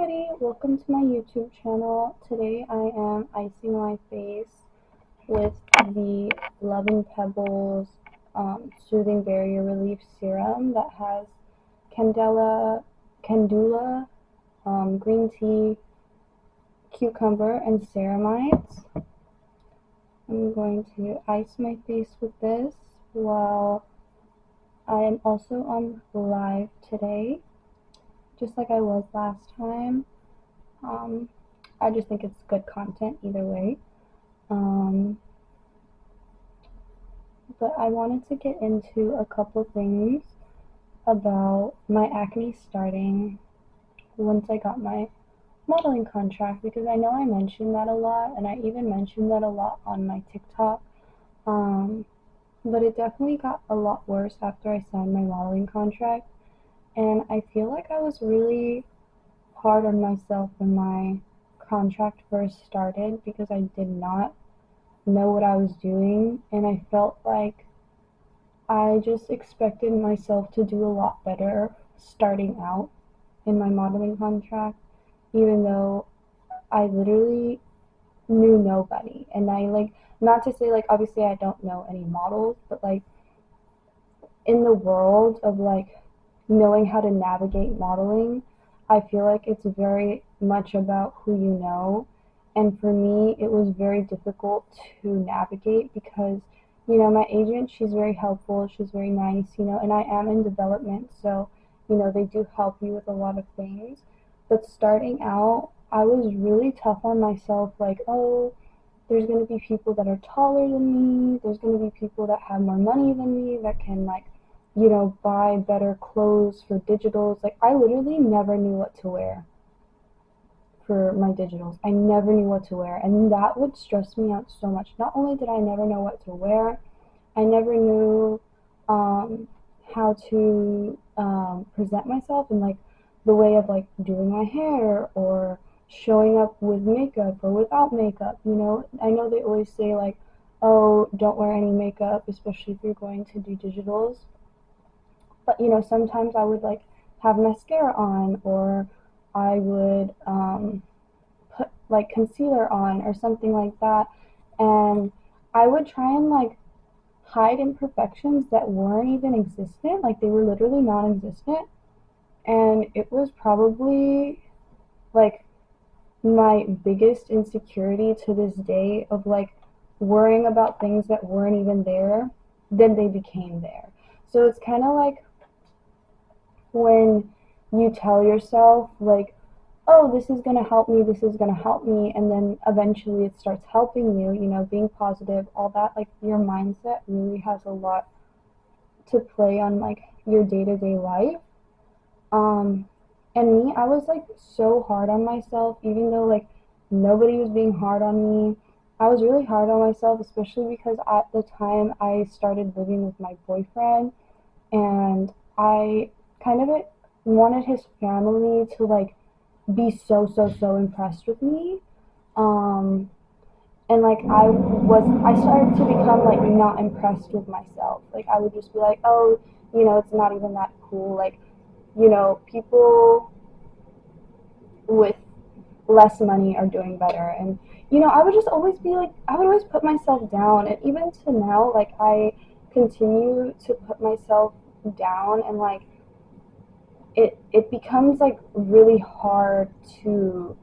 everybody, welcome to my YouTube channel. Today I am icing my face with the Love & Pebbles Soothing Barrier Relief Serum that has candula, green tea, cucumber, and ceramides. I'm going to ice my face with this while I am also on live today, just like I was last time. I just think it's good content either way. But I wanted to get into a couple things about my acne starting once I got my modeling contract, because I know I mentioned that a lot, and I even mentioned that a lot on my TikTok. But it definitely got a lot worse after I signed my modeling contract, and I feel like I was really hard on myself when my contract first started because I did not know what I was doing, and I felt like I just expected myself to do a lot better starting out in my modeling contract, even though I literally knew nobody. And not to say, obviously I don't know any models, but in the world of knowing how to navigate modeling, I feel like it's very much about who you know. And for me, it was very difficult to navigate because, my agent, she's very helpful, she's very nice, and I am in development, so, they do help you with a lot of things. But starting out, I was really tough on myself, oh, there's going to be people that are taller than me, there's going to be people that have more money than me, that can, buy better clothes for digitals. I literally never knew what to wear for my digitals. I never knew what to wear, and that would stress me out so much. Not only did I never know what to wear, I never knew how to present myself in the way of doing my hair or showing up with makeup or without makeup. I know they always say oh, don't wear any makeup, especially if you're going to do digitals. But sometimes I would have mascara on, or I would put concealer on or something like that, and I would try and hide imperfections that weren't even existent. They were literally non-existent, and it was probably my biggest insecurity to this day, of worrying about things that weren't even there, then they became there. So it's kind of when you tell yourself oh, this is going to help me, this is going to help me, and then eventually it starts helping you, being positive, all that, your mindset really has a lot to play on your day-to-day life. And me, I was so hard on myself, even though nobody was being hard on me. I was really hard on myself, especially because at the time I started living with my boyfriend, and I kind of wanted his family to be so impressed with me. And I started to become not impressed with myself. I would just be oh, it's not even that cool. People with less money are doing better. And I would just always be I would always put myself down, and even to now, I continue to put myself down, and it becomes really hard to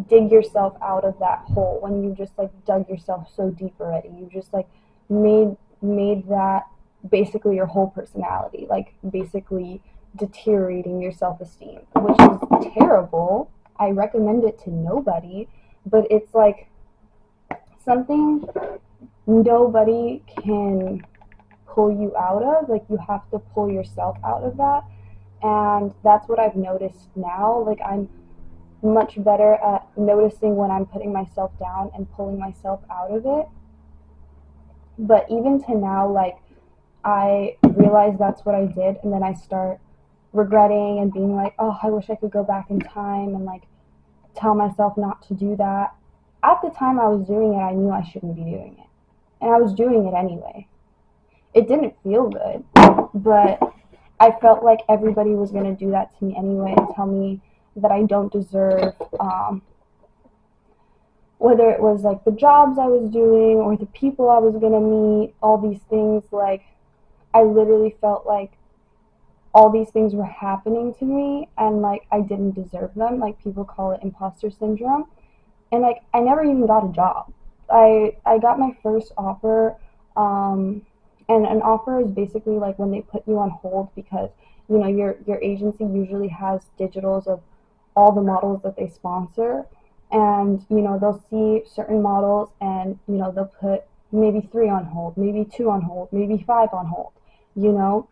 dig yourself out of that hole when you just dug yourself so deep already. You just made that basically your whole personality, basically deteriorating your self-esteem, which is terrible. I recommend it to nobody, but it's something nobody can pull you out of. You have to pull yourself out of that, and that's what I've noticed now. I'm much better at noticing when I'm putting myself down and pulling myself out of it. But even to now, I realize that's what I did, and then I start regretting and being oh, I wish I could go back in time and tell myself not to do that. At the time I was doing it, I knew I shouldn't be doing it, and I was doing it anyway. It didn't feel good, but I felt like everybody was going to do that to me anyway and tell me that I don't deserve, whether it was like the jobs I was doing or the people I was going to meet, all these things. Like, I literally felt like all these things were happening to me and like I didn't deserve them. Like, people call it imposter syndrome. And like I never even got a job. I got my first offer, um, and an offer is basically like when they put you on hold because your agency usually has digitals of all the models that they sponsor, and they'll see certain models and they'll put maybe three on hold, maybe two on hold, maybe five on hold, you know,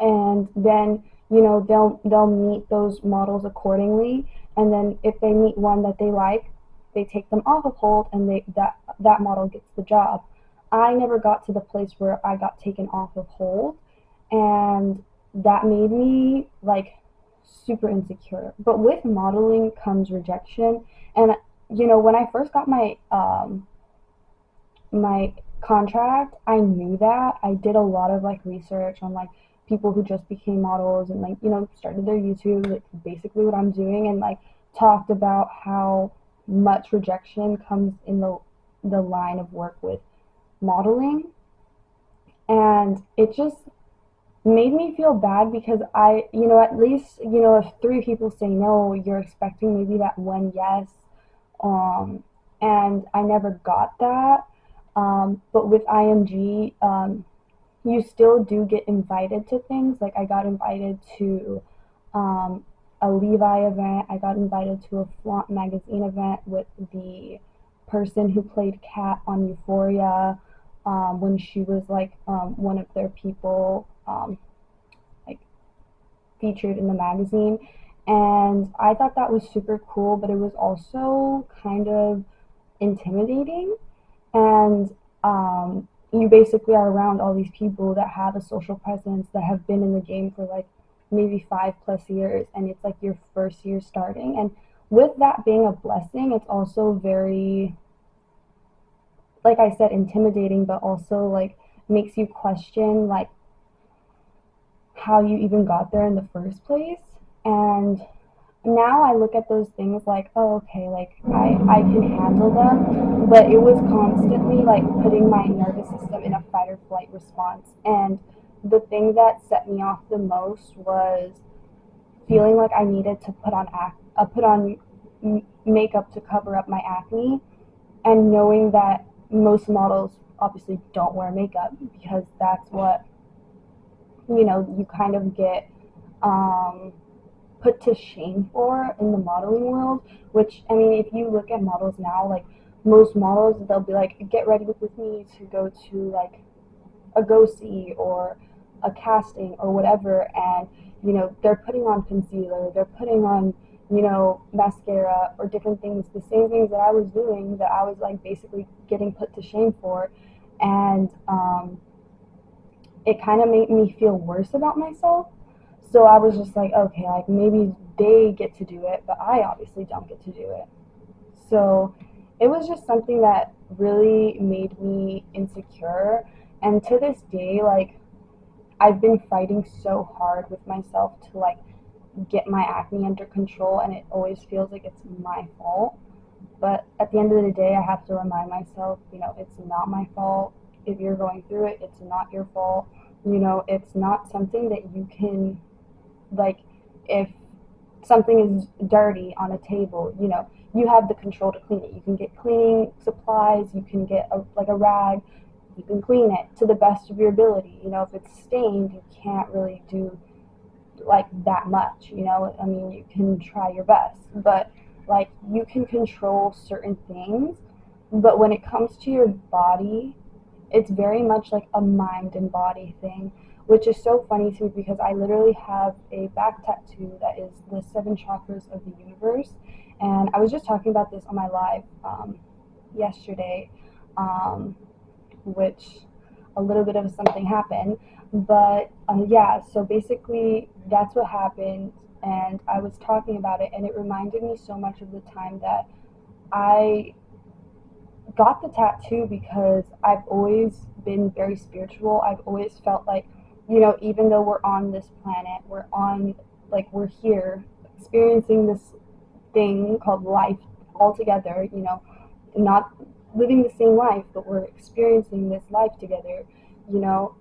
and then they'll meet those models accordingly, and then if they meet one that they like, they take them off of hold and that model gets the job. I never got to the place where I got taken off of hold, and that made me like super insecure. But with modeling comes rejection, and when I first got my contract, I knew that. I did a lot of like research on like people who just became models and like, started their YouTube, like basically what I'm doing, and like talked about how much rejection comes in the line of work with modeling. And it just made me feel bad because at least, if three people say no, you're expecting maybe that one yes. Um, and I never got that. But with IMG, you still do get invited to things. Like, I got invited to um, a Levi event. I got invited to a Flaunt magazine event with the person who played Kat on Euphoria, when she was like one of their people, like featured in the magazine. And I thought that was super cool, but it was also kind of intimidating. And you basically are around all these people that have a social presence, that have been in the game for like maybe 5+ years, and it's like your first year starting. And with that being a blessing, it's also very, like I said, intimidating, but also like makes you question like how you even got there in the first place. And now I look at those things like, oh, okay, like I can handle them, but it was constantly like putting my nervous system in a fight or flight response. And the thing that set me off the most was feeling like I needed to put on makeup to cover up my acne, and knowing that most models obviously don't wear makeup because that's what you kind of get um, put to shame for in the modeling world. Which, I mean, if you look at models now, like most models, they'll be like, get ready with me to go to like a go see or a casting or whatever, and they're putting on concealer, they're putting on mascara or different things, the same things that I was doing, that I was like basically getting put to shame for. And it kind of made me feel worse about myself. So I was just like, okay, like maybe they get to do it, but I obviously don't get to do it. So it was just something that really made me insecure. And to this day, like, I've been fighting so hard with myself to like get my acne under control, and it always feels like it's my fault. But at the end of the day, I have to remind myself, it's not my fault. If you're going through it, it's not your fault. It's not something that you can, like, if something is dirty on a table, you have the control to clean it. You can get cleaning supplies, you can get like a rag, you can clean it to the best of your ability. If it's stained, you can't really do like that much, I mean, you can try your best, but like you can control certain things. But when it comes to your body, it's very much like a mind and body thing, which is so funny to me because I literally have a back tattoo that is the 7 chakras of the universe. And I was just talking about this on my live yesterday, um, which a little bit of something happened. But yeah, so basically that's what happened. And I was talking about it, and it reminded me so much of the time that I got the tattoo, because I've always been very spiritual. I've always felt like even though we're on this planet, we're here experiencing this thing called life all together, not living the same life, but we're experiencing this life together, you know,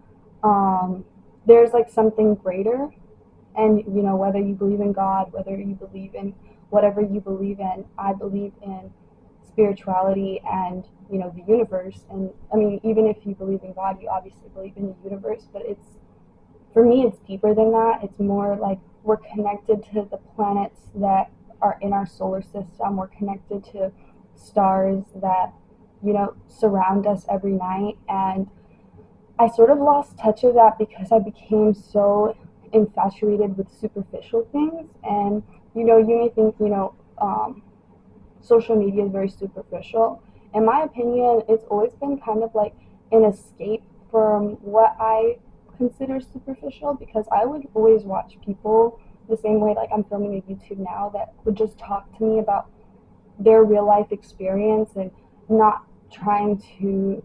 um, there's like something greater. And, whether you believe in God, whether you believe in whatever you believe in, I believe in spirituality and, the universe. And I mean, even if you believe in God, you obviously believe in the universe, but for me, it's deeper than that. It's more like we're connected to the planets that are in our solar system. We're connected to stars that, surround us every night. And I sort of lost touch of that because I became so infatuated with superficial things. And, you may think, social media is very superficial. In my opinion, it's always been kind of like an escape from what I consider superficial, because I would always watch people the same way like I'm filming a YouTube now, that would just talk to me about their real life experience and not trying to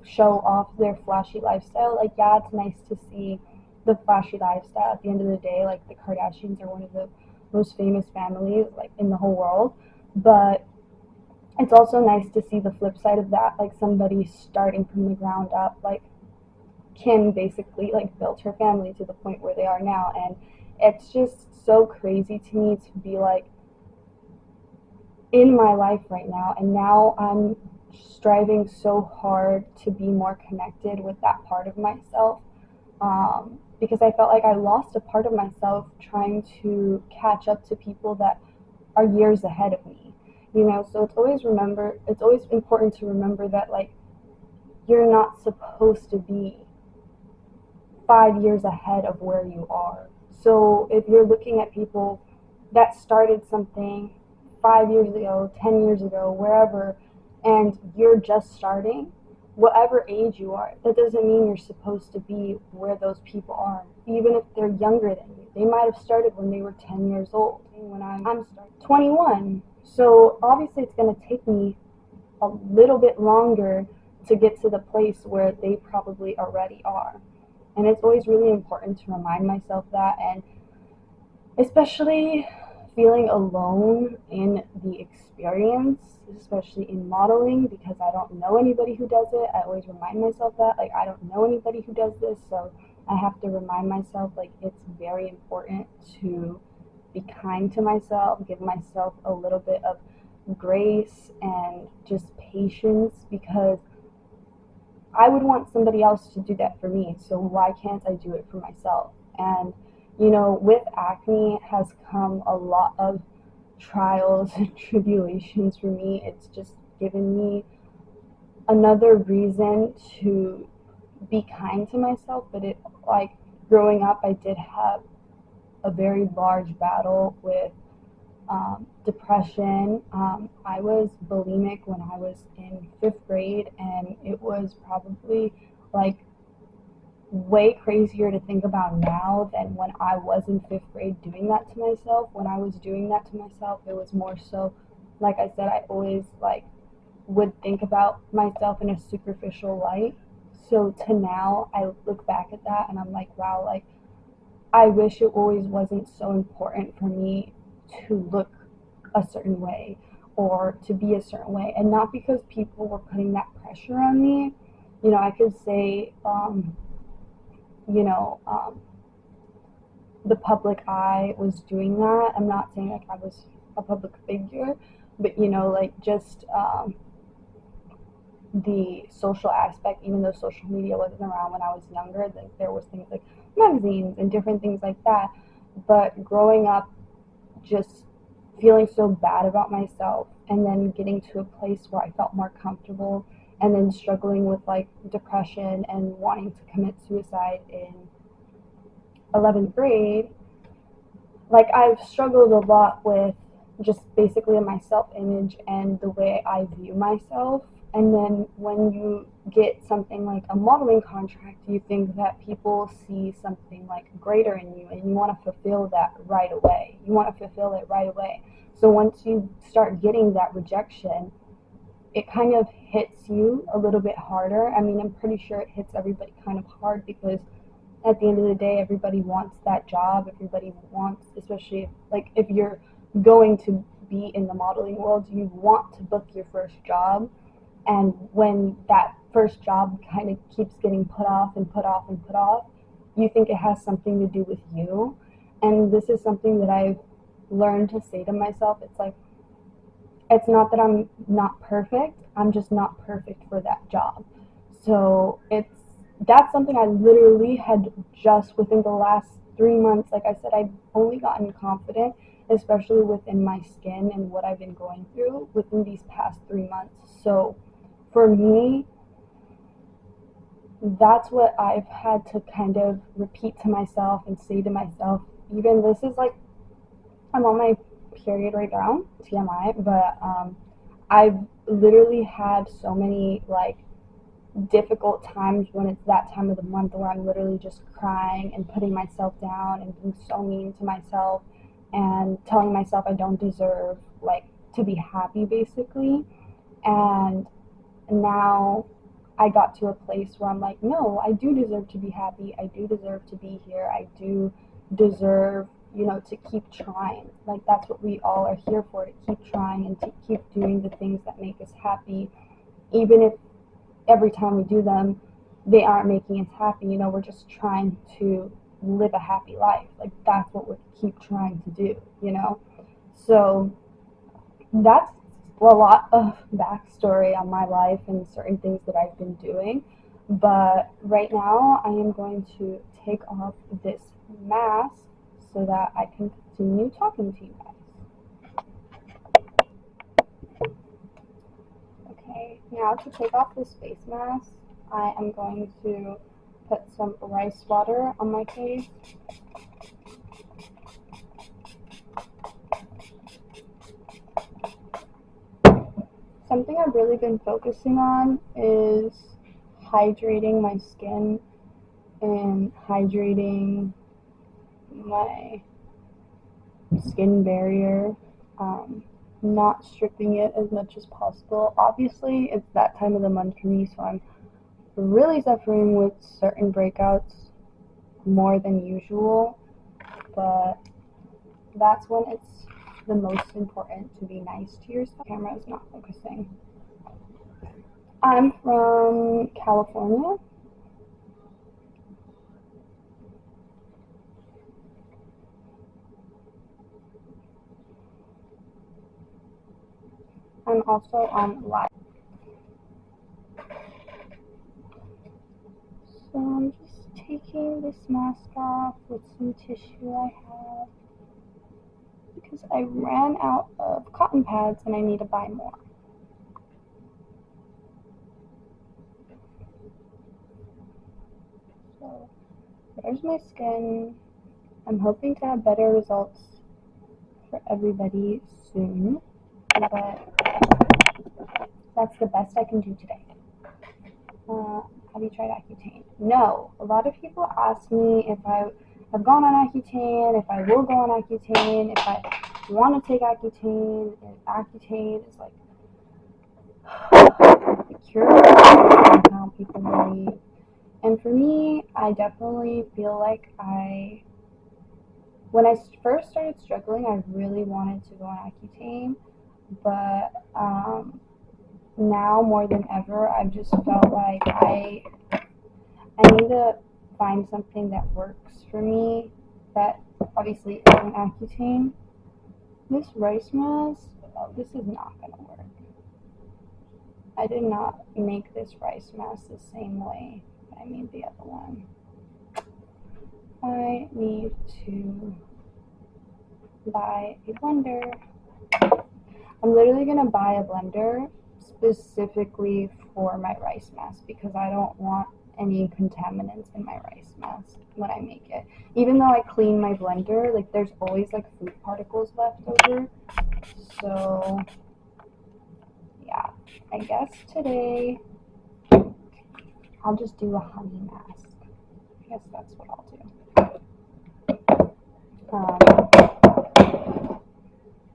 show off their flashy lifestyle. Like, yeah, it's nice to see the flashy lifestyle. At the end of the day, like, the Kardashians are one of the most famous families like in the whole world, but it's also nice to see the flip side of that, like somebody starting from the ground up, like Kim basically like built her family to the point where they are now. And it's just so crazy to me to be like in my life right now, and now I'm striving so hard to be more connected with that part of myself, because I felt like I lost a part of myself trying to catch up to people that are years ahead of me. So it's always important to remember that, like, you're not supposed to be 5 years ahead of where you are. So if you're looking at people that started something 5 years ago, 10 years ago, wherever, and you're just starting, whatever age you are, that doesn't mean you're supposed to be where those people are, even if they're younger than you. They might have started when they were 10 years old. When I'm starting 21. So obviously it's going to take me a little bit longer to get to the place where they probably already are. And it's always really important to remind myself that, and especially feeling alone in the experience, especially in modeling, because I don't know anybody who does it. I always remind myself that, like, I don't know anybody who does this, so I have to remind myself, like, it's very important to be kind to myself, give myself a little bit of grace and just patience, because I would want somebody else to do that for me, so why can't I do it for myself? And, with acne has come a lot of trials and tribulations for me. It's just given me another reason to be kind to myself. But like, growing up, I did have a very large battle with depression. I was bulimic when I was in fifth grade, and it was probably like way crazier to think about now than when I was in fifth grade doing that to myself. When I was doing that to myself, it was more so, like I said, I always like would think about myself in a superficial light. So to now, I look back at that and I'm like, wow, like, I wish it always wasn't so important for me to look a certain way or to be a certain way, and not because people were putting that pressure on me. I could say, you know, um, the public eye was doing that. I'm not saying like I was a public figure, but like, just the social aspect, even though social media wasn't around when I was younger, then there was things like magazines and different things like that. But growing up, just feeling so bad about myself, and then getting to a place where I felt more comfortable, and then struggling with like depression and wanting to commit suicide in 11th grade, like, I've struggled a lot with just basically my self image and the way I view myself. And then when you get something like a modeling contract, you think that people see something like greater in you, and you want to fulfill that right away. You want to fulfill it right away. So once you start getting that rejection, it kind of hits you a little bit harder. I mean, I'm pretty sure it hits everybody kind of hard, because at the end of the day, everybody wants that job. Everybody wants, especially like if you're going to be in the modeling world, you want to book your first job. And when that first job kind of keeps getting put off and put off and put off, you think it has something to do with you. And this is something that I've learned to say to myself. It's like, it's not that I'm not perfect, I'm just not perfect for that job. So that's something I literally had just within the last 3 months. Like I said, I've only gotten confident, especially within my skin and what I've been going through within these past 3 months. So for me, that's what I've had to kind of repeat to myself and say to myself. Even this is like, I'm on my period right now, TMI, but I've literally had so many like difficult times when it's that time of the month where I'm literally just crying and putting myself down and being so mean to myself and telling myself I don't deserve like to be happy basically. And now I got to a place where I'm like, no, I do deserve to be happy. I do deserve to be here. I do deserve, to keep trying. Like, that's what we all are here for, to keep trying and to keep doing the things that make us happy. Even if every time we do them, they aren't making us happy, we're just trying to live a happy life. Like, that's what we keep trying to do. So, that's a lot of backstory on my life and certain things that I've been doing. But right now, I am going to take off this mask so that I can continue talking to you guys. Okay, now to take off this face mask, I am going to put some rice water on my face. Something I've really been focusing on is hydrating my skin and hydrating my skin barrier, not stripping it as much as possible. Obviously, it's that time of the month for me, so I'm really suffering with certain breakouts more than usual, but that's when it's the most important to be nice to yourself. The camera is not focusing. I'm from California. I'm also on live. So I'm just taking this mask off with some tissue I have because I ran out of cotton pads and I need to buy more. So there's my skin. I'm hoping to have better results for everybody soon, but that's the best I can do today. Have you tried Accutane? No. A lot of people ask me if I have gone on Accutane, if I will go on Accutane, if I want to take Accutane, and Accutane is like the cure somehow people believe. And for me, I definitely feel like when I first started struggling, I really wanted to go on Accutane, but now more than ever, I've just felt like I need to find something that works for me that obviously isn't Accutane. This rice mask, this is not going to work. I did not make this rice mask the same way I made the other one. I need to buy a blender. I'm literally going to buy a blender specifically for my rice mask because I don't want any contaminants in my rice mask when I make it. Even though I clean my blender, like there's always like food particles left over. So yeah, I guess today I'll just do a honey mask. I guess that's what I'll do.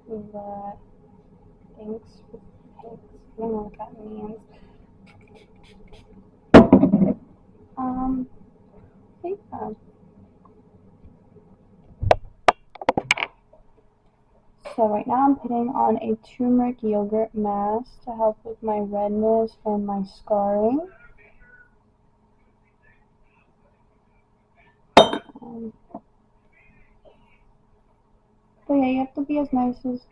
The thanks for pics. I don't know what that means. I think So right now I'm putting on a turmeric yogurt mask to help with my redness and my scarring. But yeah, you have to be as nice as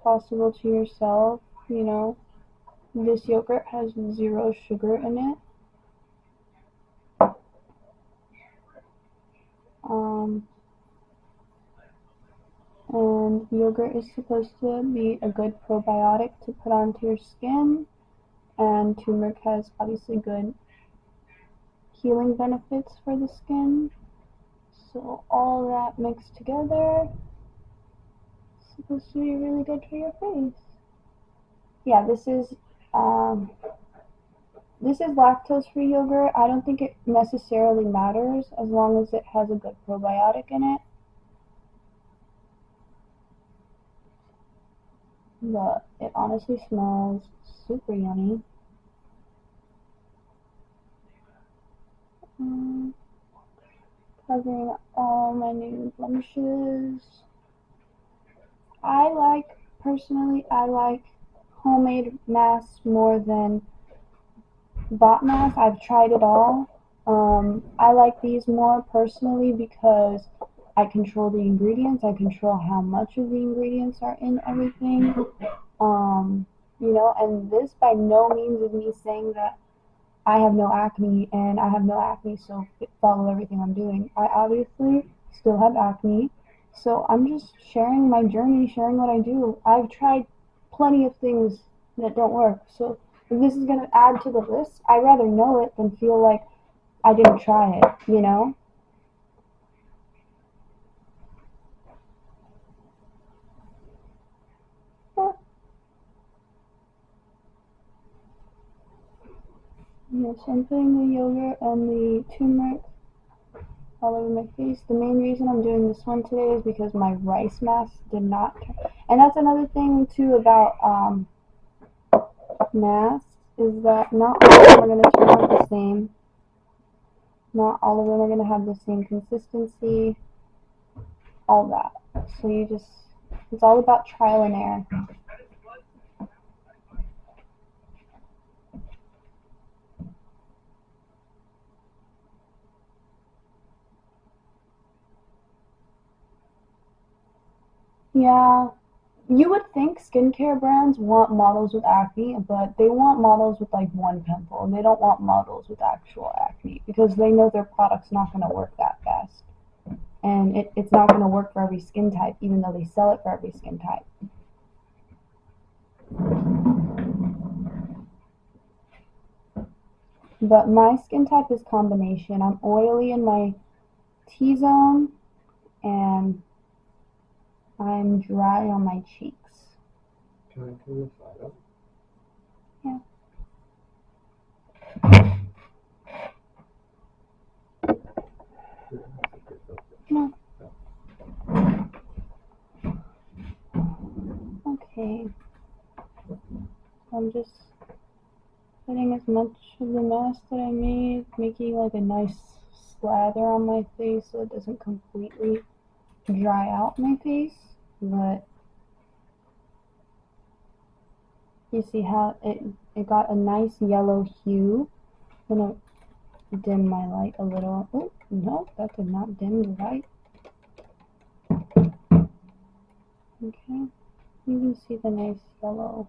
possible to yourself, you know. This yogurt has 0 sugar in it. And yogurt is supposed to be a good probiotic to put onto your skin, and turmeric has obviously good healing benefits for the skin. So all that mixed together is supposed to be really good for your face. Yeah, this is lactose-free yogurt. I don't think it necessarily matters as long as it has a good probiotic in it. But it honestly smells super yummy. Covering all my new blemishes. Personally, I like homemade masks more than bot masks. I've tried it all. I like these more personally because I control the ingredients. I control how much of the ingredients are in everything. And this by no means is me saying that I have no acne and I have no acne, so follow everything I'm doing. I obviously still have acne, so I'm just sharing my journey, sharing what I do. I've tried plenty of things that don't work, so if this is going to add to the list, I'd rather know it than feel like I didn't try it, you know? But, yes, I'm putting the yogurt and the turmeric all over my face. The main reason I'm doing this one today is because my rice mask did not turn. And that's another thing too about masks, is that not all of them are going to turn out the same. Not all of them are going to have the same consistency, all that. So it's all about trial and error. Yeah, you would think skincare brands want models with acne, but they want models with like one pimple, and they don't want models with actual acne because they know their product's not going to work that fast. And it's not going to work for every skin type, even though they sell it for every skin type. But my skin type is combination. I'm oily in my T-zone, and I'm dry on my cheeks. Can I turn this light up? Yeah. No. Okay. I'm just putting as much of the mask that I made, making like a nice slather on my face so it doesn't completely dry out my face. But you see how it got a nice yellow hue. I'm gonna dim my light a little. Oh, no, that did not dim the light. Okay, you can see the nice yellow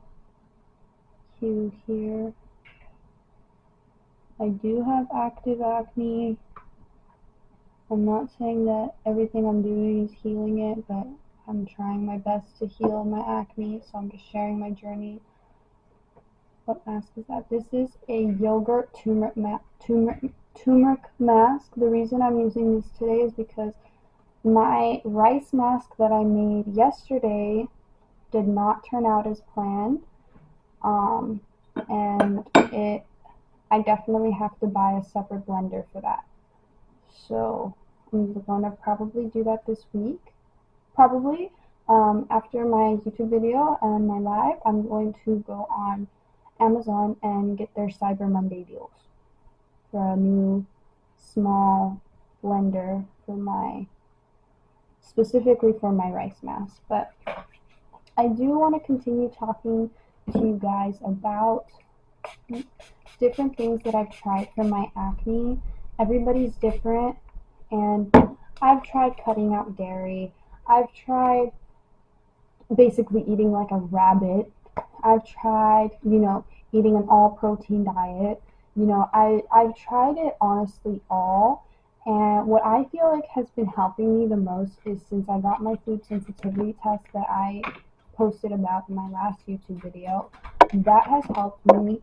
hue here. I do have active acne. I'm not saying that everything I'm doing is healing it, but I'm trying my best to heal my acne, so I'm just sharing my journey. What mask is that? This is a yogurt turmeric mask. The reason I'm using this today is because my rice mask that I made yesterday did not turn out as planned, and I definitely have to buy a separate blender for that. So I'm gonna probably do that this week. Probably after my YouTube video and my live, I'm going to go on Amazon and get their Cyber Monday deals for a new small blender specifically for my rice mask. But I do want to continue talking to you guys about different things that I've tried for my acne. Everybody's different, and I've tried cutting out dairy. I've tried basically eating like a rabbit. I've tried, eating an all protein diet. I've tried it honestly all. And what I feel like has been helping me the most is since I got my food sensitivity test that I posted about in my last YouTube video, that has helped me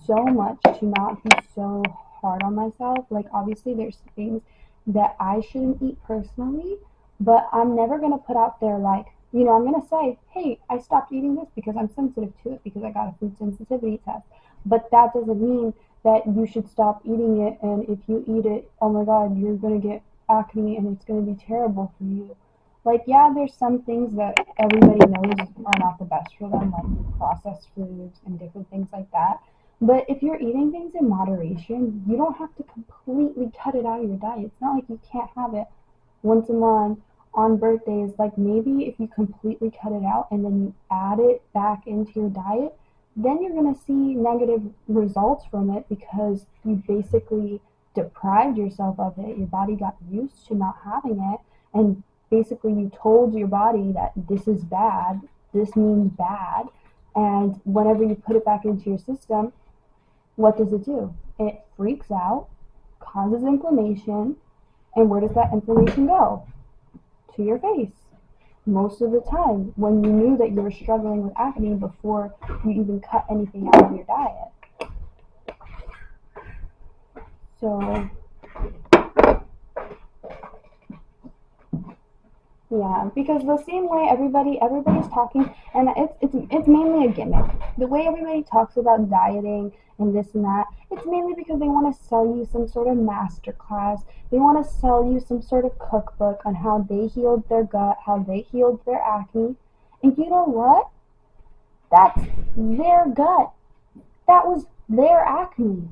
so much to not be so hard on myself. Like, obviously, there's things that I shouldn't eat personally, but I'm never going to put out there, like, I'm going to say, hey, I stopped eating this because I'm sensitive to it because I got a food sensitivity test. But that doesn't mean that you should stop eating it, and if you eat it, oh my god, you're going to get acne and it's going to be terrible for you. Like, yeah, there's some things that everybody knows are not the best for them, like processed foods and different things like that. But if you're eating things in moderation, you don't have to completely cut it out of your diet. It's not like you can't have it once a month on birthdays. Like, maybe if you completely cut it out and then you add it back into your diet, then you're going to see negative results from it because you basically deprived yourself of it. Your body got used to not having it, and basically you told your body that this is bad, this means bad, and whenever you put it back into your system, what does it do? It freaks out, causes inflammation, and where does that inflammation go? To your face. Most of the time, when you knew that you were struggling with acne before you even cut anything out of your diet. So, yeah, because the same way everybody's talking, and it's mainly a gimmick. The way everybody talks about dieting and this and that, it's mainly because they want to sell you some sort of master class. They want to sell you some sort of cookbook on how they healed their gut, how they healed their acne. And you know what? That's their gut. That was their acne.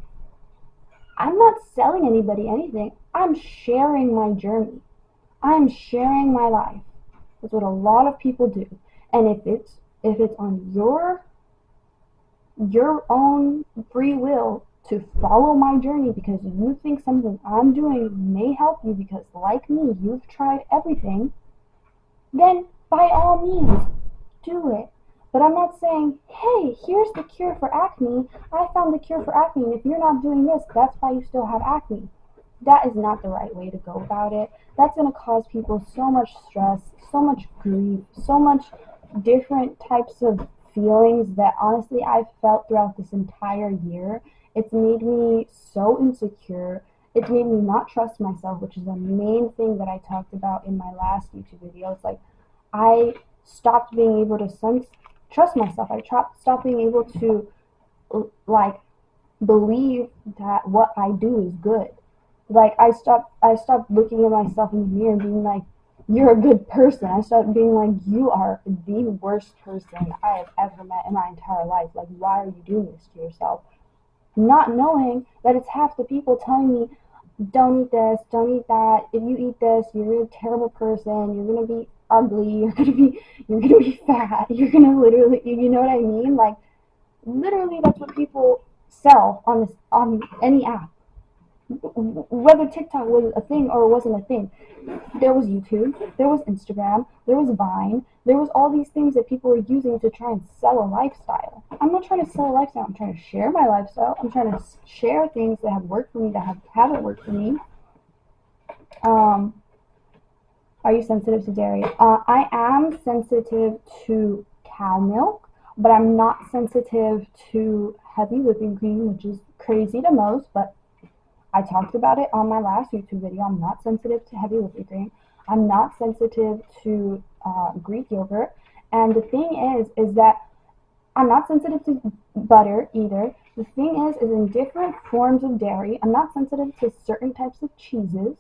I'm not selling anybody anything. I'm sharing my journey. I'm sharing my life. That's what a lot of people do. And if it's on your own free will to follow my journey because you think something I'm doing may help you because, like me, you've tried everything, then by all means do it. But I'm not saying, hey, here's the cure for acne. I found the cure for acne, and if you're not doing this, that's why you still have acne. That is not the right way to go about it. That's going to cause people so much stress, so much grief, so much different types of feelings that honestly I've felt throughout this entire year. It's made me so insecure. It's made me not trust myself, which is the main thing that I talked about in my last YouTube video. It's like I stopped being able to trust myself. I stopped being able to like believe that what I do is good. Like I stopped looking at myself in the mirror and being like, you're a good person. I stopped being like, you are the worst person I have ever met in my entire life. Like, why are you doing this to yourself? Not knowing that it's half the people telling me, don't eat this, don't eat that. If you eat this, you're a terrible person. You're gonna be ugly. You're gonna be fat. You're gonna literally, you know what I mean? Like, literally, that's what people sell on any app. Whether TikTok was a thing or it wasn't a thing, there was YouTube, there was Instagram, there was Vine, there was all these things that people were using to try and sell a lifestyle. I'm not trying to sell a lifestyle. I'm trying to share my lifestyle. I'm trying to share things that have worked for me, that haven't worked for me. Um, are you sensitive to dairy? I am sensitive to cow milk, but I'm not sensitive to heavy whipping cream, which is crazy to most, but I talked about it on my last YouTube video. I'm not sensitive to heavy whipping cream. I'm not sensitive to Greek yogurt. And the thing is that I'm not sensitive to butter either. The thing is in different forms of dairy, I'm not sensitive to certain types of cheeses.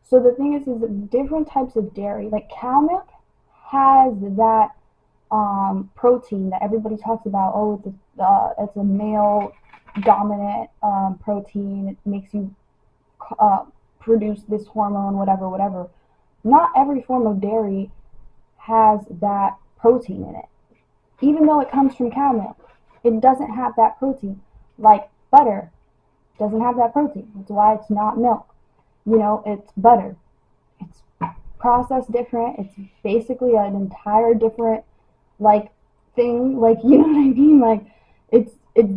So the thing is different types of dairy. Like cow milk has that protein that everybody talks about. Oh, it's a male dominant protein. It makes you produce this hormone, whatever, whatever. Not every form of dairy has that protein in it. Even though it comes from cow milk, it doesn't have that protein. Like butter doesn't have that protein. That's why it's not milk. It's butter. It's processed different. It's basically an entire different like thing. Like, you know what I mean? Like, it's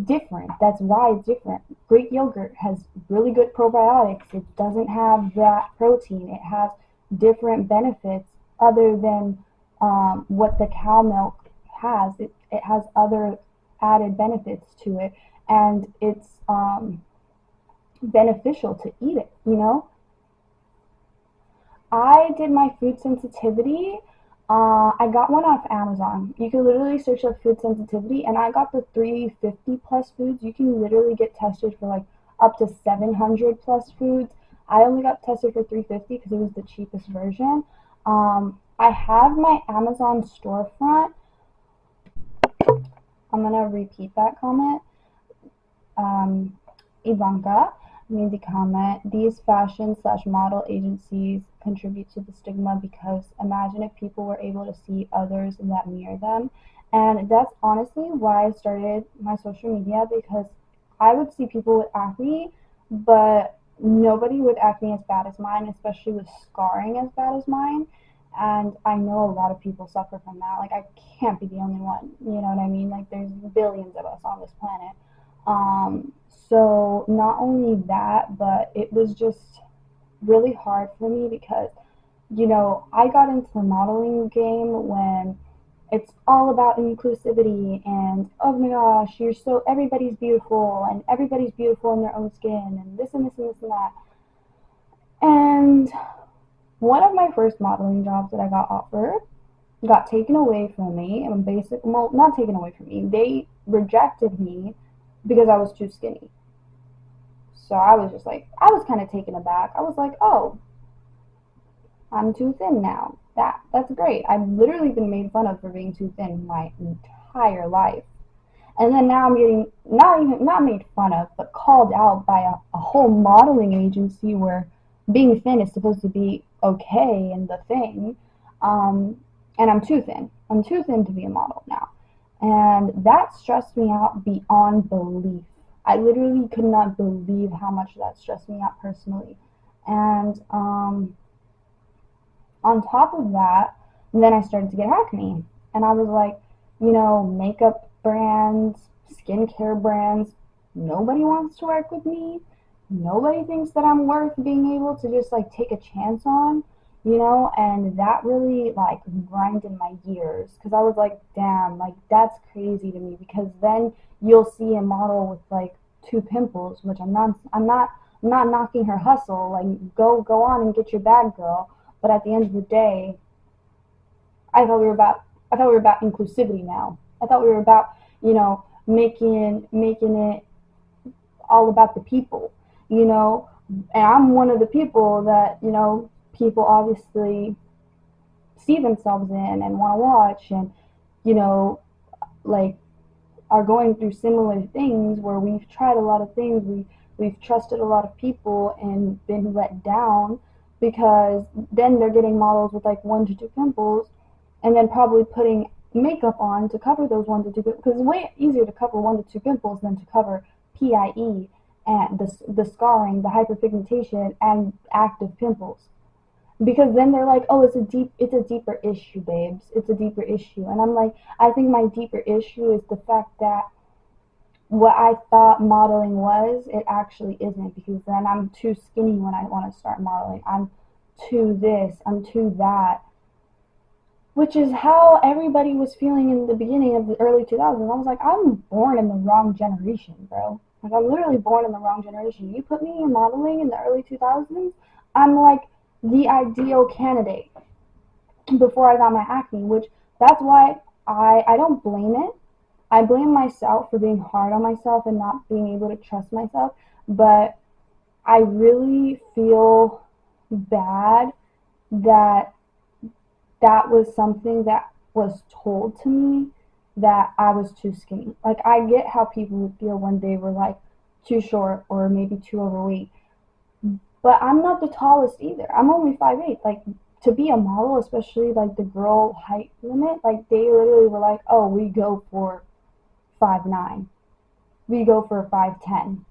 different. That's why it's different. Greek yogurt has really good probiotics. It doesn't have that protein. It has different benefits other than what the cow milk has. It has other added benefits to it, and it's beneficial to eat it. I did my food sensitivity. I got one off Amazon. You can literally search up food sensitivity, and I got the 350 plus foods. You can literally get tested for like up to 700 plus foods. I only got tested for 350 because it was the cheapest version. I have my Amazon storefront. I'm gonna repeat that comment. Ivanka made the comment, these fashion slash model agencies contribute to the stigma because imagine if people were able to see others that mirror them. And that's honestly why I started my social media, because I would see people with acne, but nobody with acne as bad as mine, especially with scarring as bad as mine. And I know a lot of people suffer from that. Like, I can't be the only one. You know what I mean? Like, there's billions of us on this planet. So not only that, but it was just really hard for me because, I got into the modeling game when it's all about inclusivity and, oh my gosh, everybody's beautiful and everybody's beautiful in their own skin and this and this and this and that. And one of my first modeling jobs that I got offered got taken away from me, and well, not taken away from me. They rejected me because I was too skinny. So I was just like, I was kind of taken aback. I was like, oh, I'm too thin now. That's great. I've literally been made fun of for being too thin my entire life. And then now I'm getting not made fun of, but called out by a whole modeling agency where being thin is supposed to be okay and the thing. And I'm too thin. I'm too thin to be a model now. And that stressed me out beyond belief. I literally could not believe how much that stressed me out personally. And on top of that, then I started to get acne. And I was like, makeup brands, skincare brands, nobody wants to work with me. Nobody thinks that I'm worth being able to just like take a chance on, and that really like grinded my gears because I was like, damn, like that's crazy to me, because then you'll see a model with like 2 pimples, which I'm not knocking her hustle. Like, go on and get your bag, girl. But at the end of the day, I thought we were about I thought we were about inclusivity now. I thought we were about, making it all about the people, And I'm one of the people that, people obviously see themselves in and want to watch, and, you know, like, are going through similar things where we've tried a lot of things, we've trusted a lot of people and been let down, because then they're getting models with like 1 to 2 pimples and then probably putting makeup on to cover those 1 to 2 pimples, because it's way easier to cover 1 to 2 pimples than to cover PIE and the scarring, the hyperpigmentation, and active pimples. Because then they're like, oh, it's a deeper issue, babes. It's a deeper issue. And I'm like, I think my deeper issue is the fact that what I thought modeling was, it actually isn't, because then I'm too skinny when I want to start modeling. I'm too this, I'm too that. Which is how everybody was feeling in the beginning of the early 2000s. I was like, I'm born in the wrong generation, bro. Like, I'm literally born in the wrong generation. You put me in modeling in the early 2000s, I'm like the ideal candidate before I got my acne, which that's why I don't blame it. I blame myself for being hard on myself and not being able to trust myself, but I really feel bad that that was something that was told to me, that I was too skinny. Like, I get how people would feel when they were like too short or maybe too overweight, But I'm not the tallest either. I'm only 5'8". Like, to be a model, especially like the girl height limit, like they literally were like, oh, we go for 5'9". We go for 5'10".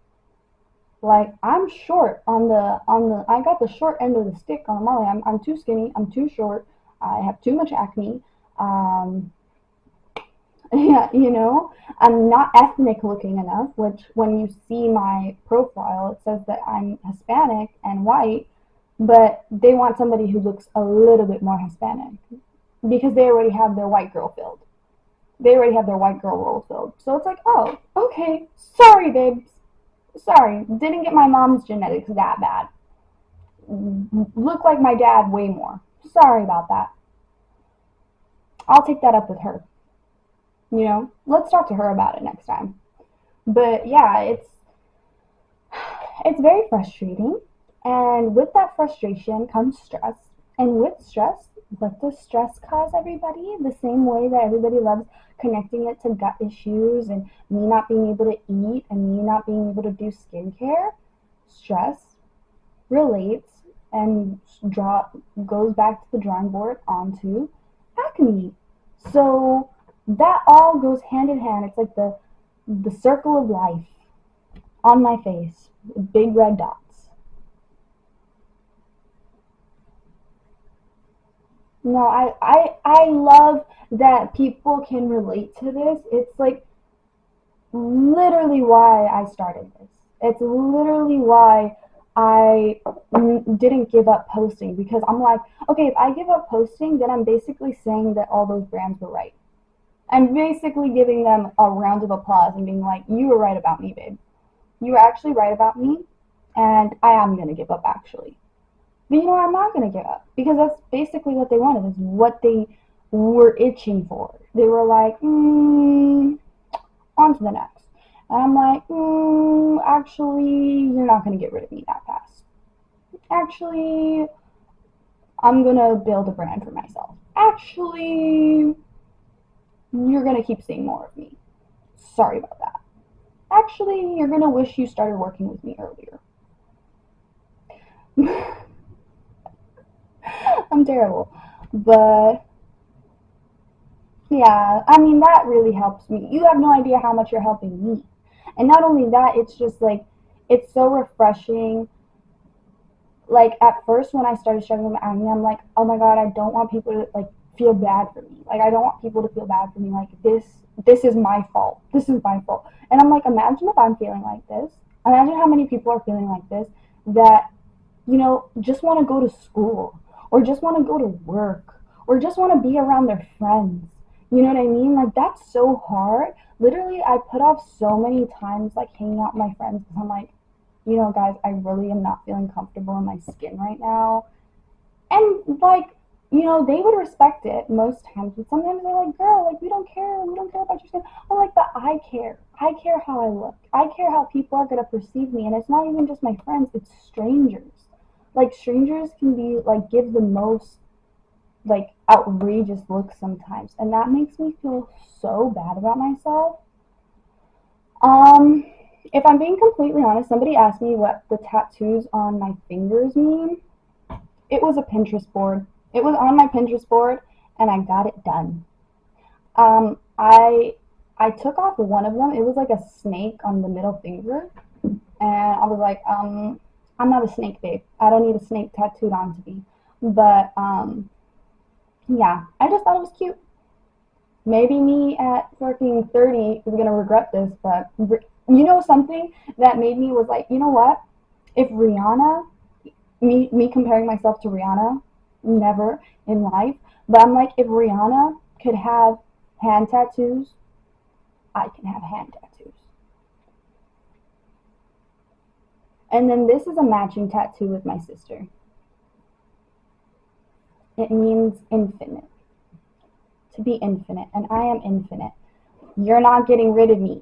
Like, I'm short on the I got the short end of the stick on the modeling. I'm too skinny, I'm too short, I have too much acne. Um yeah, I'm not ethnic looking enough, which when you see my profile, it says that I'm Hispanic and white, but they want somebody who looks a little bit more Hispanic because they already have their white girl filled. They already have their white girl role filled. So it's like, oh, okay, sorry, babes. Sorry, didn't get my mom's genetics that bad. Look like my dad way more. Sorry about that. I'll take that up with her. Let's talk to her about it next time. But yeah, it's very frustrating. And with that frustration comes stress. And with stress, what does stress cause everybody? The same way that everybody loves connecting it to gut issues and me not being able to eat and me not being able to do skincare. Stress relates and goes back to the drawing board onto acne. So that all goes hand in hand. It's like the circle of life on my face, big red dots. No, I love that people can relate to this. It's like literally why I started this. It's literally why I didn't give up posting, because I'm like, okay, if I give up posting, then I'm basically saying that all those brands were right. I'm basically giving them a round of applause and being like, you were right about me, babe. You were actually right about me, and I am going to give up actually. But I'm not going to give up because that's basically what they wanted, is what they were itching for. They were like, on to the next. And I'm like, actually, you're not going to get rid of me that fast. Actually, I'm going to build a brand for myself. Actually, you're going to keep seeing more of me. Sorry about that. Actually, you're going to wish you started working with me earlier. I'm terrible. But yeah, I mean, that really helps me. You have no idea how much you're helping me. And not only that, it's just like, it's so refreshing. Like, at first when I started struggling with acne, I'm like, oh my god, I don't want people to like feel bad for me. Like, I don't want people to feel bad for me. Like, this is my fault. This is my fault. And I'm like, imagine if I'm feeling like this. Imagine how many people are feeling like this, that just want to go to school, or just want to go to work, or just want to be around their friends. You know what I mean? Like, that's so hard. Literally, I put off so many times, like, hanging out with my friends because I'm like, guys, I really am not feeling comfortable in my skin right now. And, like, they would respect it most times, but sometimes they're like, girl, like, we don't care. We don't care about your skin. I'm like, but I care. I care how I look. I care how people are going to perceive me. And it's not even just my friends, it's strangers. Like, strangers can be, like, give the most, like, outrageous looks sometimes. And that makes me feel so bad about myself. Um, if I'm being completely honest, somebody asked me what the tattoos on my fingers mean. It was a Pinterest board. It was on my Pinterest board, and I got it done. I took off one of them. It was like a snake on the middle finger, and I was like, I'm not a snake, babe. I don't need a snake tattooed onto me. But yeah, I just thought it was cute. Maybe me at fucking 30 is gonna regret this, but something that made me was like, you know what? If Rihanna, me comparing myself to Rihanna, never in life, but I'm like, if Rihanna could have hand tattoos, I can have hand tattoos. And then this is a matching tattoo with my sister. It means infinite. To be infinite, and I am infinite. You're not getting rid of me.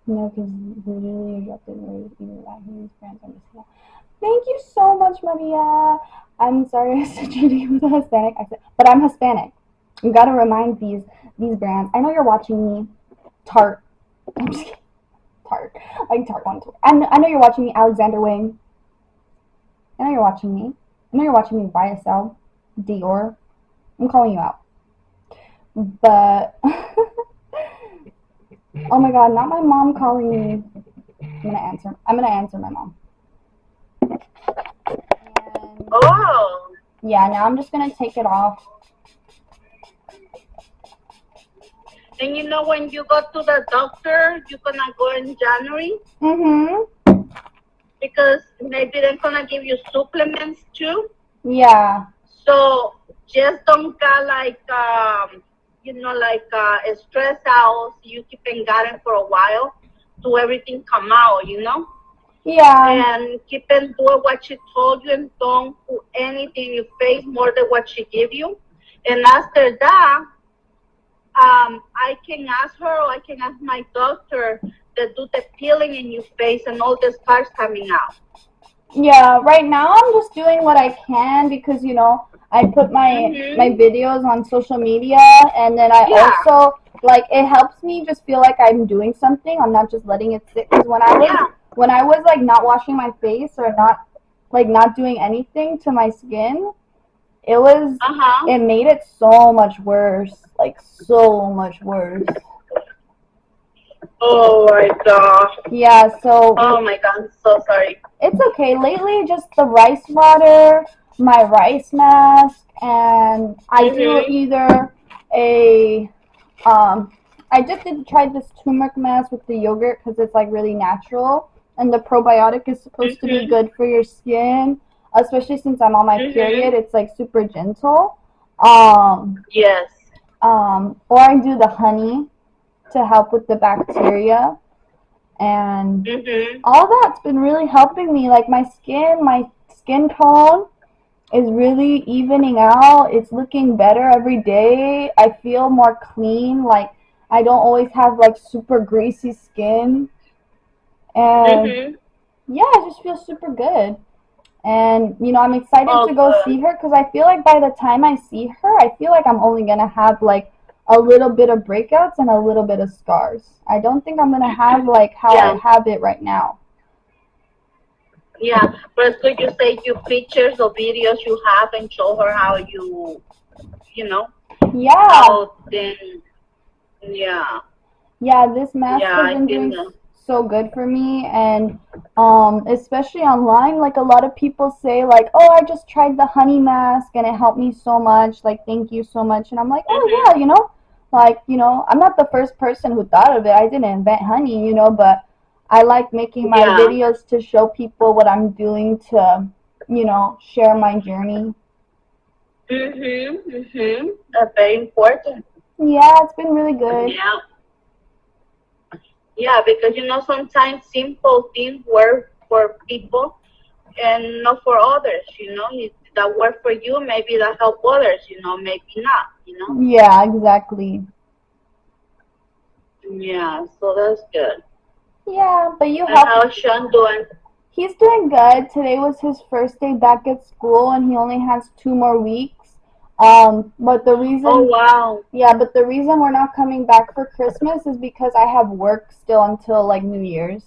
Because literally you dropped it right either that huge brands on this. Thank you so much, Maria. I'm sorry I said your name was a Hispanic accent, but I'm Hispanic. You gotta remind these brands. I know you're watching me. Tarte. I'm just kidding. Tarte. Like Tarte wants to. I know you're watching me, Alexander Wang. I know you're watching me. I know you're watching me, YSL, Dior. I'm calling you out. But oh my god, not my mom calling me. I'm gonna answer my mom. And Oh. yeah, now I'm just gonna take it off. And you know when you go to the doctor, you're gonna go in January because maybe they're gonna give you supplements too. Yeah. So just don't get like stress out. You keep on getting for a while to everything come out, Yeah. and keep on doing what she told you and don't put anything in your face more than what she give you. And after that, I can ask her or I can ask my doctor to do the peeling in your face and all the scars coming out. Yeah, right now I'm just doing what I can because I put my videos on social media, and then I Yeah. also like it helps me just feel like I'm doing something. I'm not just letting it sit. Because when I was like not washing my face or not doing anything to my skin, it made it so much worse, like so much worse. Oh my god. Yeah, so Oh my god, I'm so sorry. it's okay. Lately, just the rice water, my rice mask, and I do either a I just did try this turmeric mask with the yogurt because it's like really natural, and the probiotic is supposed to be good for your skin, especially since I'm on my period. It's like super gentle. Yes. Or I do the honey to help with the bacteria, and all that's been really helping me. Like my skin tone is really evening out. It's looking better every day. I feel more clean. Like I don't always have like super greasy skin, and yeah, I just feel super good. And I'm excited to go see her because I feel like by the time I see her, I feel like I'm only gonna have like a little bit of breakouts and a little bit of scars. I don't think I'm gonna have like how I have it right now. Yeah, but could you say your pictures or videos you have and show her how Yeah. how then, yeah. Yeah, this mask Yeah, has I been feel doing that. so good for me, and especially online, like a lot of people say like, "Oh, I just tried the honey mask and it helped me so much. Like, thank you so much." And I'm like, "Oh, yeah, I'm not the first person who thought of it. I didn't invent honey, but I like making my videos to show people what I'm doing to, share my journey." That's very important. Yeah, it's been really good. Yeah. Yeah, because sometimes simple things work for people and not for others, that work for you, maybe that help others, maybe not. Yeah, exactly. Yeah, so that's good. Yeah, but you And help. how's Sean doing? He's doing good. Today was his first day back at school, and he only has 2 more weeks. But the Oh, reason, wow. yeah, but the reason we're not coming back for Christmas is because I have work still until like New Year's.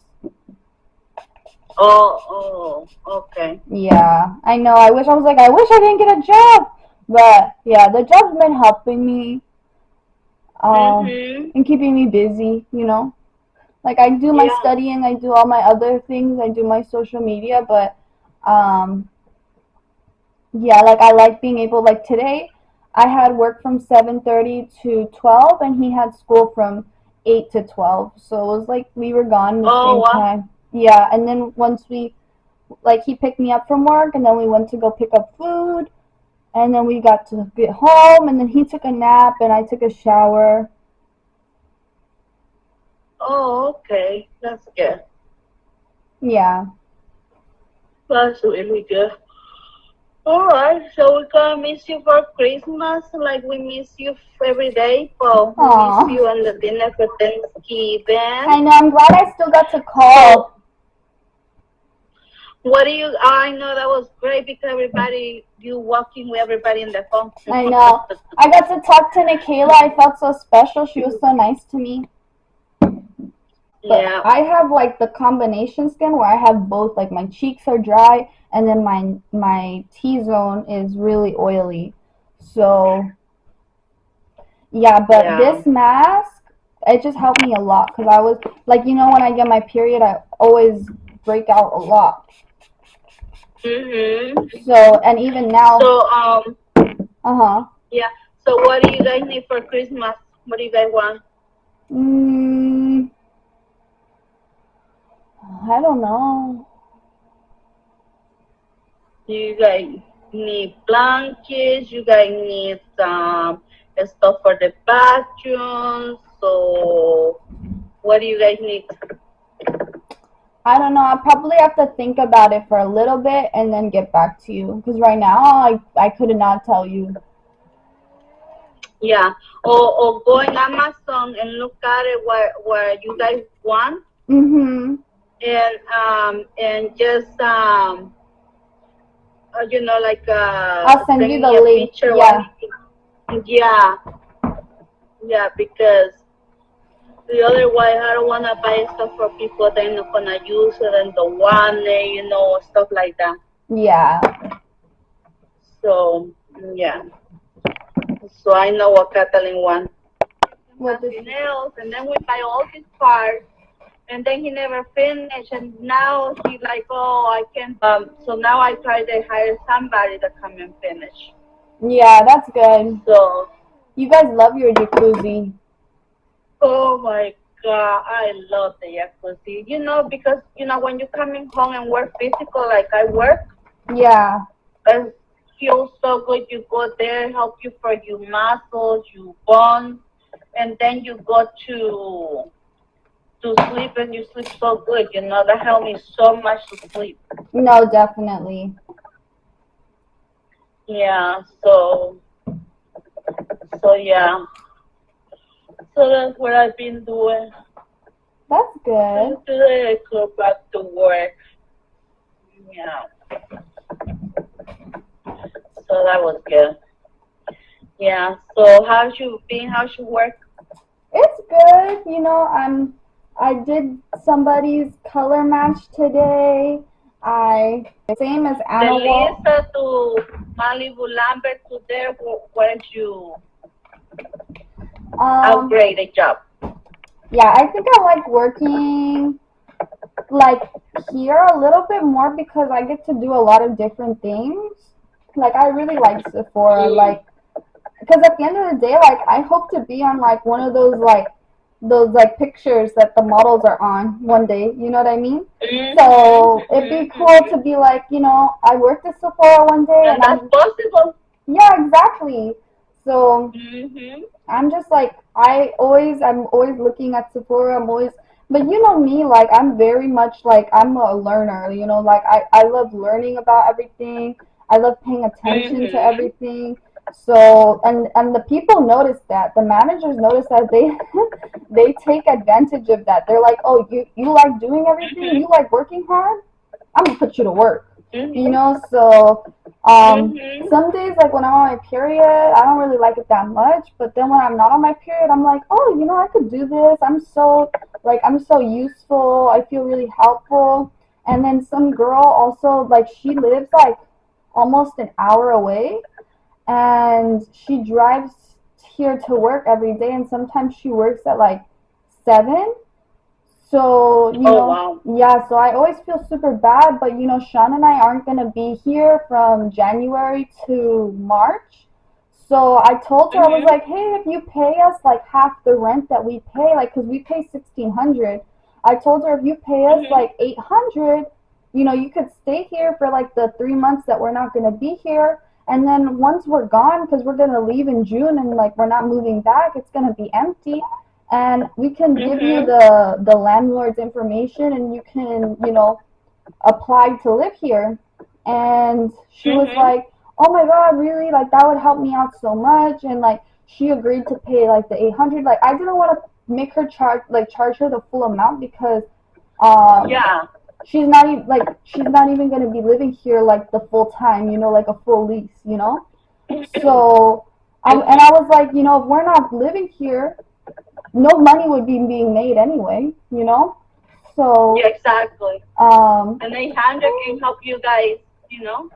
Oh, okay. Yeah, I know. I wish I didn't get a job, but yeah, the job's been helping me, and keeping me busy. Like I do my studying, I do all my other things, I do my social media, but um, yeah, like I like being able, like today I had work from 7:30 to 12 and he had school from 8 to 12. So it was like we were gone the same time. Yeah, and then once he picked me up from work and then we went to go pick up food and then we got to get home and then he took a nap and I took a shower. Oh, okay. That's good. Yeah. That's really good. All right, so we're gonna miss you for Christmas, like we miss you every day. Well, we miss you on the dinner for Thanksgiving. I know. I'm glad I still got to call. So, what do you? I know that was great because you walking with everybody in the phone. I know. I got to talk to Nikayla. I felt so special. She was so nice to me. But Yeah. I have like the combination skin where I have both, like my cheeks are dry and then my T-zone is really oily. So yeah, but Yeah. this mask, it just helped me a lot because I was like, when I get my period, I always break out a lot. Mhm. So, and even now, So uh-huh. yeah. So what do you guys need for Christmas? What do you guys want? Mm, I don't know. You guys need blankets. You guys need some stuff for the bathroom. So what do you guys need? I don't know. I probably have to think about it for a little bit and then get back to you. Because right now, I could not tell you. Yeah. Or go on Amazon and look at it what you guys want, Mm-hmm. and just like I'll send you send the me a link. picture what Yeah. you think. Yeah, yeah, because the other way I don't wanna buy stuff for people they're not gonna use it and don't want it, stuff like that. Yeah. So yeah. So I know what Kathleen wants. What does Nothing she? else, and then we buy all these parts, and then he never finished, and now he like, oh, I can't. So now I try to hire somebody to come and finish. Yeah, that's good. So, You guys love your jacuzzi. oh my God, I love the jacuzzi. Because when you're coming home and work physical like I work, Yeah. it feels so good. You go there, help you for your muscles, your bones, and then you go to sleep and you sleep so good. That helped me so much to sleep. No, definitely. Yeah, so yeah. So that's what I've been doing. That's good. And today I go back to work. Yeah. So that was good. Yeah. So how's you been? How's your work? It's good. I did somebody's color match today. I same as The Anna Wall. Lisa to Malibu Lambert to there. Where did you Um, upgrade the job? yeah, I think I like working like here a little bit more because I get to do a lot of different things. Like I really like Sephora, Mm. because at the end of the day, like I hope to be on like one of those pictures that the models are on one day. You know what I mean? Mm-hmm. So it'd be cool to Mm-hmm. be like, I worked at Sephora one day, And and that's I'm possible. yeah, exactly. So Mm-hmm. I'm just like I'm always looking at Sephora. But you know me, like I'm very much like I'm a learner. Like I love learning about everything. I love paying attention to Mm-hmm. everything. So and the people notice that. The managers notice that they they take advantage of that. They're like, oh, you like doing everything. You like working hard. I'm gonna put you to work. Mm-hmm. So Mm-hmm. some days, like when I'm on my period, I don't really like it that much. But then when I'm not on my period, I'm like, oh, I could do this. I'm so useful. I feel really helpful. And then some girl also, like, she lives like almost an hour away, and she drives here to work every day. And sometimes she works at like 7. So, Oh wow. yeah, so I always feel super bad, but Sean and I aren't going to be here from January to March. So I told her, I was Mm-hmm. like, hey, if you pay us like half the rent that we pay, like, because we pay 1,600, I told her if you pay us Mm-hmm. like 800, you could stay here for like the 3 months that we're not going to be here. And then once we're gone, because we're going to leave in June and like we're not moving back, it's going to be empty, and we can give you Mm-hmm. the landlord's information, and you can apply to live here. And she was Mm-hmm. like, oh my god, really, like that would help me out so much. And like she agreed to pay like the 800. Like I didn't want to make her charge her the full amount because um Yeah. she's not even going to be living here like the full time, like a full lease. So and Mm-hmm. I was like, if we're not living here, no money would be being made anyway, you know? So, Yeah, exactly. um, And 800 can help you guys, you know?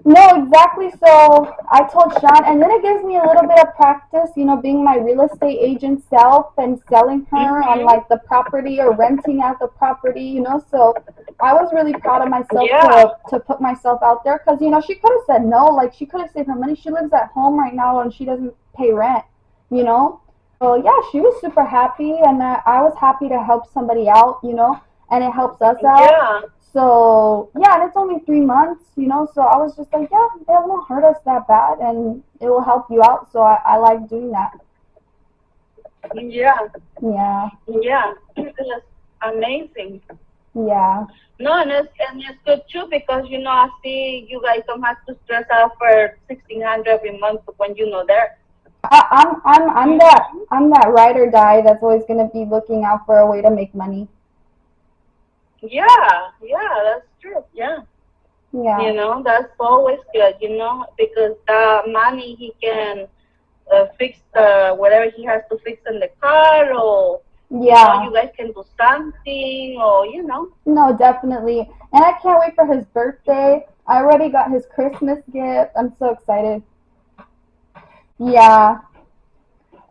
no, exactly. So I told Sean, and then it gives me a little bit of practice, you know, being my real estate agent self and selling her on Mhm. like the property or renting out the property, you know. So I was really proud of myself Yeah. to put myself out there because, you know, she could have said no, like she could have saved her money. She lives at home right now and she doesn't pay rent, you know. So yeah, she was super happy, and I was happy to help somebody out, you know, and it helps us out. Yeah. So yeah, and it's only 3 months, you know. So I was just like, yeah, it won't hurt us that bad, and it will help you out. So I like doing that. Yeah. Yeah, Yeah. It's amazing. yeah. No, and it's good too because you know I see you guys don't have to stress out for 1,600 every month when you know there. Mhm. I'm that ride or die that's always gonna be looking out for a way to make money. Yeah, yeah, that's true. Yeah, Yeah, that's always good. Because the money he can fix whatever he has to fix in the car, or yeah. you guys can do something, or. No, definitely. And I can't wait for his birthday. I already got his Christmas gift. I'm so excited. Yeah,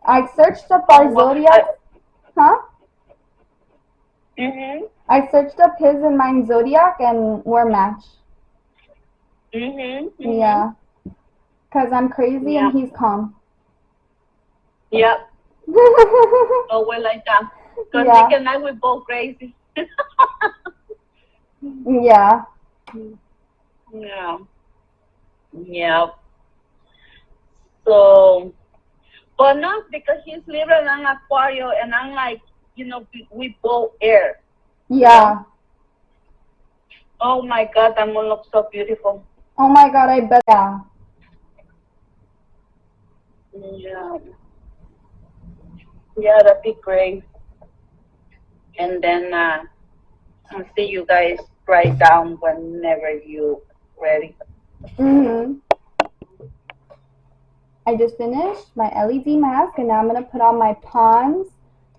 I searched up Oh, our zodiacs. Huh? mhm, I searched up his and mine zodiac, and we're matched. mhm, mhm. Yeah, because I'm crazy and Yeah, he's calm. yeah. Oh, well, like that. Because Nick Yeah, and I, we're both crazy. yeah. Yeah, yeah. So, but not because he's Libra and I'm Aquario, and I'm like, we both air, you know? Yeah. Oh my God, that moon looks so beautiful. Oh my god, I bet. Yeah. Yeah, yeah, that'd be great. And then I'll see you guys write down whenever you ready. Mhm. I just finished my LED mask, and now I'm gonna put on my Pond's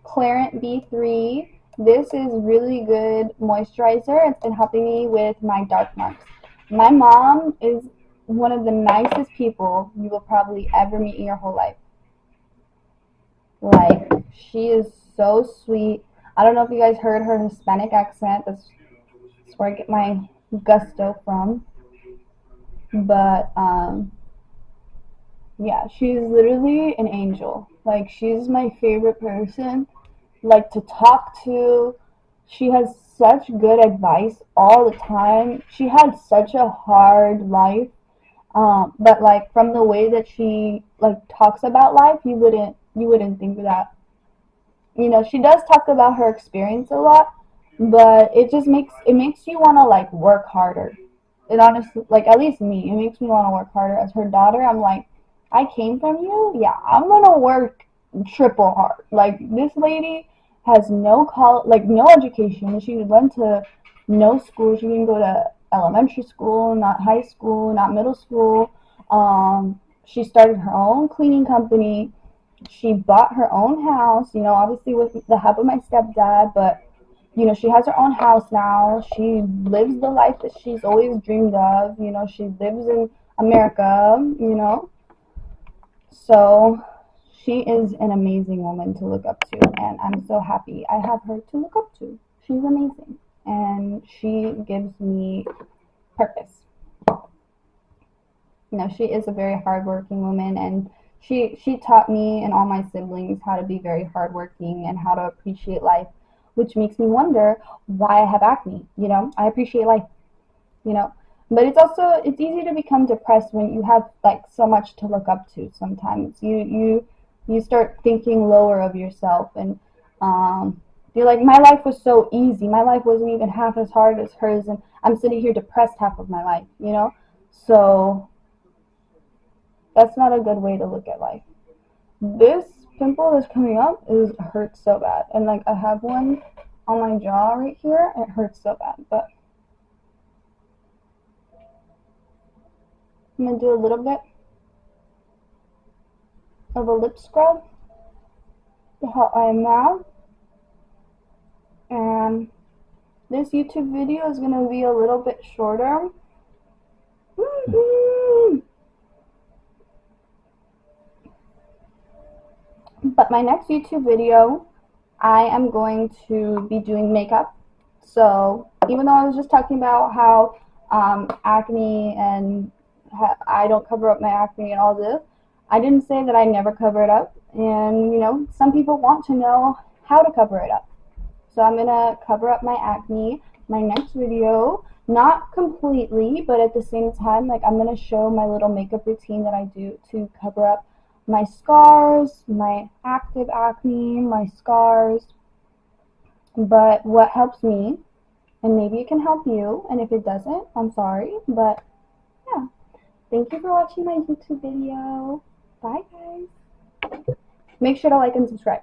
Clarent B3. This is really good moisturizer. It's been helping me with my dark marks. My mom is one of the nicest people you will probably ever meet in your whole life. Like, she is so sweet. I don't know if you guys heard her Hispanic accent. That's where I get my gusto from. But yeah, she's literally an angel. Like, she's my favorite person, like, to talk to. She has such good advice all the time. She had such a hard life, but like from the way that she like talks about life, you wouldn't think that. You know, she does talk about her experience a lot, but it makes you want to like work harder. It honestly, like, at least me, it makes me want to work harder. As her daughter, I'm like, I came from you, yeah, I'm gonna work triple hard. Like, this lady has no education. She went to no school. She didn't go to elementary school, not high school, not middle school. She started her own cleaning company. She bought her own house, you know, obviously with the help of my stepdad, but you know, she has her own house now. She lives the life that she's always dreamed of. You know, she lives in America, you know. So she is an amazing woman to look up to, and I'm so happy I have her to look up to. She's amazing, and she gives me purpose. You know, she is a very hardworking woman, and she taught me and all my siblings how to be very hardworking and how to appreciate life, which makes me wonder why I have acne. You know, I appreciate life, you know, but it's easy to become depressed when you have like so much to look up to. Sometimes you start thinking lower of yourself, and you're like, my life was so easy, my life wasn't even half as hard as hers, and I'm sitting here depressed half of my life, you know. So that's not a good way to look at life. This pimple that's coming up is hurts so bad, and like I have one on my jaw right here. It hurts so bad, but I'm gonna do a little bit of a lip scrub. how I am now. And this YouTube video is going to be a little bit shorter. But my next YouTube video, I am going to be doing makeup. So even though I was just talking about how acne and I don't cover up my acne and all this, I didn't say that I never cover it up. And you know, some people want to know how to cover it up. So I'm gonna cover up my acne my next video, not completely, but at the same time, like I'm gonna show my little makeup routine that I do to cover up my scars, my active acne, my scars. But what helps me, and maybe it can help you, and if it doesn't, I'm sorry, but yeah. Thank you for watching my YouTube video. Bye guys. Make sure to like and subscribe.